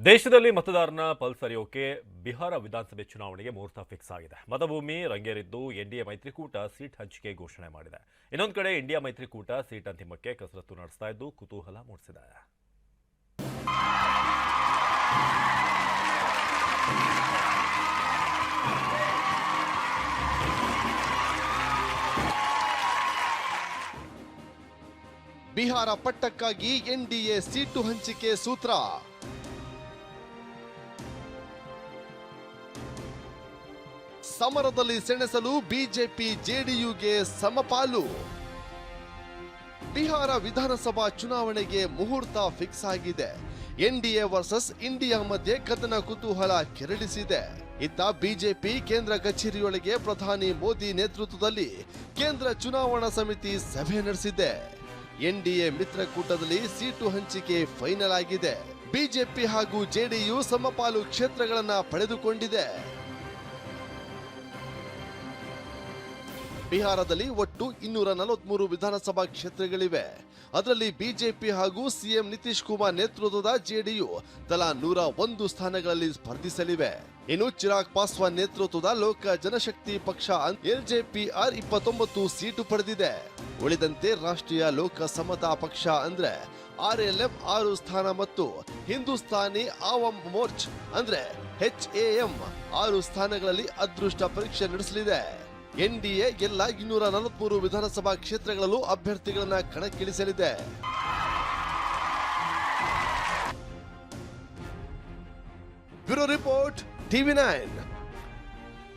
ದೇಶದಲ್ಲಿ ಮತದಾರನ ಪಲ್ಸ್ ಅರಿಯೋಕೆ ಬಿಹಾರ ವಿಧಾನಸಭೆ ಚುನಾವಣೆಗೆ ಮುಹೂರ್ತ ಫಿಕ್ಸ್ ಆಗಿದೆ. ಮತಭೂಮಿ ರಂಗೇರಿದ್ದು ಎನ್ಡಿಎ ಮೈತ್ರಿಕೂಟ ಸೀಟ್ ಹಂಚಿಕೆ ಘೋಷಣೆ ಮಾಡಿದೆ. ಇನ್ನೊಂದು ಕಡೆ ಇಂಡಿಯಾ ಮೈತ್ರಿಕೂಟ ಸೀಟ್ ಅಂತಿಮಕ್ಕೆ ಕಸರತ್ತು ನಡೆಸ್ತಾ ಇದ್ದು ಕುತೂಹಲ ಮೂಡಿಸಿದೆ. ಬಿಹಾರ ಪಟ್ಟಕ್ಕಾಗಿ ಎನ್ಡಿಎ ಸೀಟು ಹಂಚಿಕೆ ಸೂತ್ರ. ಸಮರದಲ್ಲಿ ಸೆಣಸಲು ಬಿಜೆಪಿ ಜೆಡಿಯುಗೆ ಸಮಪಾಲು. ಬಿಹಾರ ವಿಧಾನಸಭಾ ಚುನಾವಣೆಗೆ ಮುಹೂರ್ತ ಫಿಕ್ಸ್ ಆಗಿದೆ. ಎನ್ಡಿಎ ವರ್ಸಸ್ ಇಂಡಿಯಾ ಮಧ್ಯೆ ಕದನ ಕುತೂಹಲ ಕೆರಳಿಸಿದೆ. ಇತ್ತ ಬಿಜೆಪಿ ಕೇಂದ್ರ ಕಚೇರಿಯೊಳಗೆ ಪ್ರಧಾನಿ ಮೋದಿ ನೇತೃತ್ವದಲ್ಲಿ ಕೇಂದ್ರ ಚುನಾವಣಾ ಸಮಿತಿ ಸಭೆ ನಡೆಸಿದೆ. ಎನ್ಡಿಎ ಮಿತ್ರಕೂಟದಲ್ಲಿ ಸೀಟು ಹಂಚಿಕೆ ಫೈನಲ್ ಆಗಿದೆ. ಬಿಜೆಪಿ ಹಾಗೂ ಜೆಡಿಯು ಸಮಪಾಲು ಕ್ಷೇತ್ರಗಳನ್ನ ಪಡೆದುಕೊಂಡಿದೆ. ಬಿಹಾರದಲ್ಲಿ ಒಟ್ಟು 243 ವಿಧಾನಸಭಾ ಕ್ಷೇತ್ರಗಳಿವೆ. ಅದರಲ್ಲಿ ಬಿಜೆಪಿ ಹಾಗೂ ಸಿಎಂ ನಿತೀಶ್ ಕುಮಾರ್ ನೇತೃತ್ವದ ಜೆಡಿಯು ತಲಾ 101 ಸ್ಥಾನಗಳಲ್ಲಿ ಸ್ಪರ್ಧಿಸಲಿವೆ. ಇನ್ನು ಚಿರಾಗ್ ಪಾಸ್ವಾನ್ ನೇತೃತ್ವದ ಲೋಕ ಜನಶಕ್ತಿ ಪಕ್ಷ ಎಲ್ಜೆಪಿಆರ್ 29 ಸೀಟು ಪಡೆದಿದೆ. ಉಳಿದಂತೆ ರಾಷ್ಟ್ರೀಯ ಲೋಕ ಸಮತಾ ಪಕ್ಷ ಅಂದ್ರೆ ಆರ್ಎಲ್ಎಂ 6 ಸ್ಥಾನ ಮತ್ತು ಹಿಂದೂಸ್ತಾನಿ ಆವಾಮ್ ಮೋರ್ಚ್ ಅಂದ್ರೆ HAM 6 ಸ್ಥಾನಗಳಲ್ಲಿ ಅದೃಷ್ಟ ಪರೀಕ್ಷೆ ನಡೆಸಲಿದೆ. ಎನ್ಡಿಎ ಎಲ್ಲ 243 ವಿಧಾನಸಭಾ ಕ್ಷೇತ್ರಗಳಲ್ಲೂ ಅಭ್ಯರ್ಥಿಗಳನ್ನ ಕಣಕ್ಕಿಳಿಸಲಿದೆ. Bureau report, TV9.